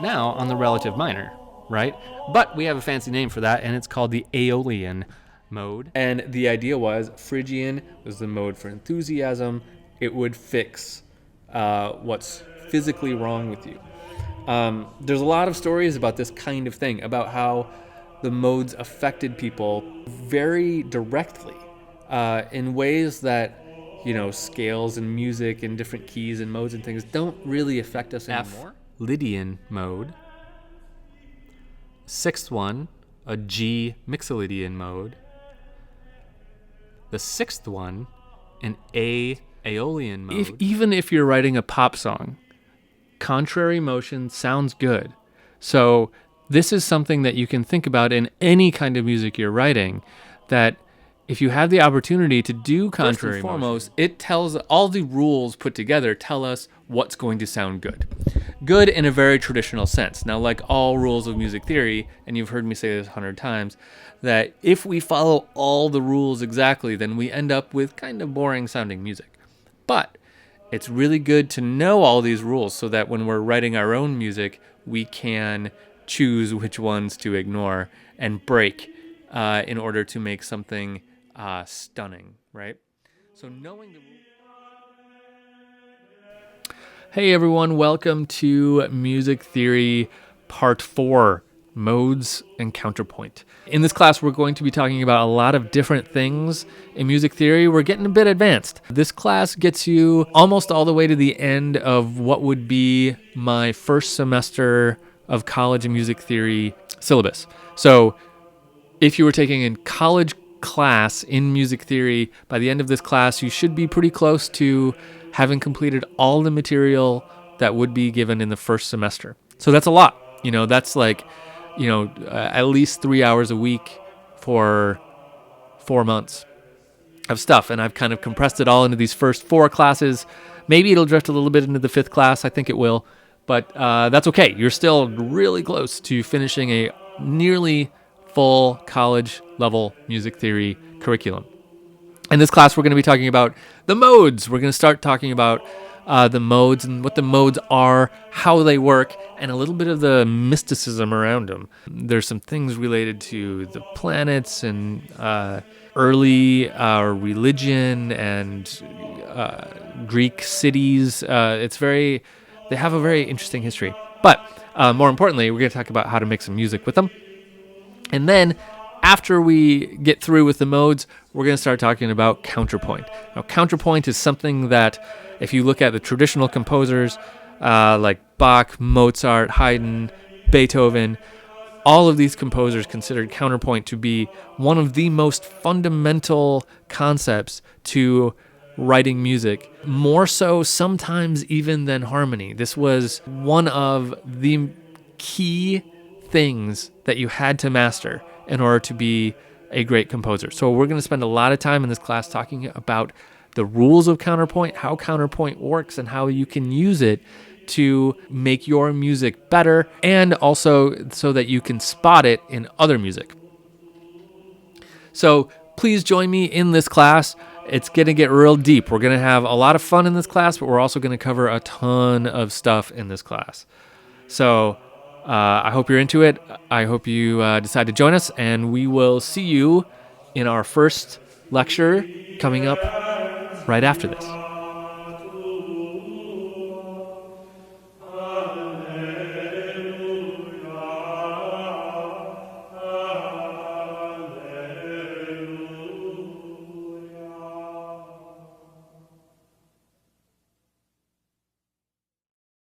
now on the relative minor, right? But we have a fancy name for that, and it's called the Aeolian mode. And the idea was Phrygian was the mode for enthusiasm. It would fix what's physically wrong with you. There's a lot of stories about this kind of thing, about how the modes affected people very directly in ways that, scales and music and different keys and modes and things don't really affect us anymore. Lydian mode. Sixth one, a G Mixolydian mode. The sixth one, an A Aeolian mode. Even if you're writing a pop song, contrary motion sounds good. So this is something that you can think about in any kind of music you're writing, that if you have the opportunity to do contrary motion, first and foremost, it tells all the rules put together tell us what's going to sound good. Good in a very traditional sense. Now, like all rules of music theory, and you've heard me say this 100 times, that if we follow all the rules exactly, then we end up with kind of boring sounding music. But it's really good to know all these rules so that when we're writing our own music, we can choose which ones to ignore and break in order to make something stunning, right? So knowing the rules. Hey everyone, welcome to Music Theory Part 4, Modes and Counterpoint. In this class, we're going to be talking about a lot of different things in music theory. We're getting a bit advanced. This class gets you almost all the way to the end of what would be my first semester of college and music theory syllabus. So if you were taking a college class in music theory, by the end of this class, you should be pretty close to having completed all the material that would be given in the first semester. So that's a lot. That's like, at least 3 hours a week for 4 months of stuff. And I've kind of compressed it all into these first 4 classes. Maybe it'll drift a little bit into the 5th class. I think it will. But that's okay. You're still really close to finishing a nearly full college level music theory curriculum. In this class, we're going to be talking about the modes. We're going to start talking about the modes and what the modes are, how they work, and a little bit of the mysticism around them. There's some things related to the planets and early religion and Greek cities. They have a very interesting history. But more importantly, we're going to talk about how to make some music with them. And then after we get through with the modes, we're going to start talking about counterpoint. Now, counterpoint is something that, if you look at the traditional composers like Bach, Mozart, Haydn, Beethoven, all of these composers considered counterpoint to be one of the most fundamental concepts to writing music, more so sometimes even than harmony. This was one of the key things that you had to master in order to be a great composer. So we're going to spend a lot of time in this class talking about the rules of counterpoint, how counterpoint works, and how you can use it to make your music better, and also so that you can spot it in other music. So please join me in this class. It's going to get real deep. We're going to have a lot of fun in this class, but we're also going to cover a ton of stuff in this class. So I hope you're into it. I hope you decide to join us, and we will see you in our first lecture coming up right after this.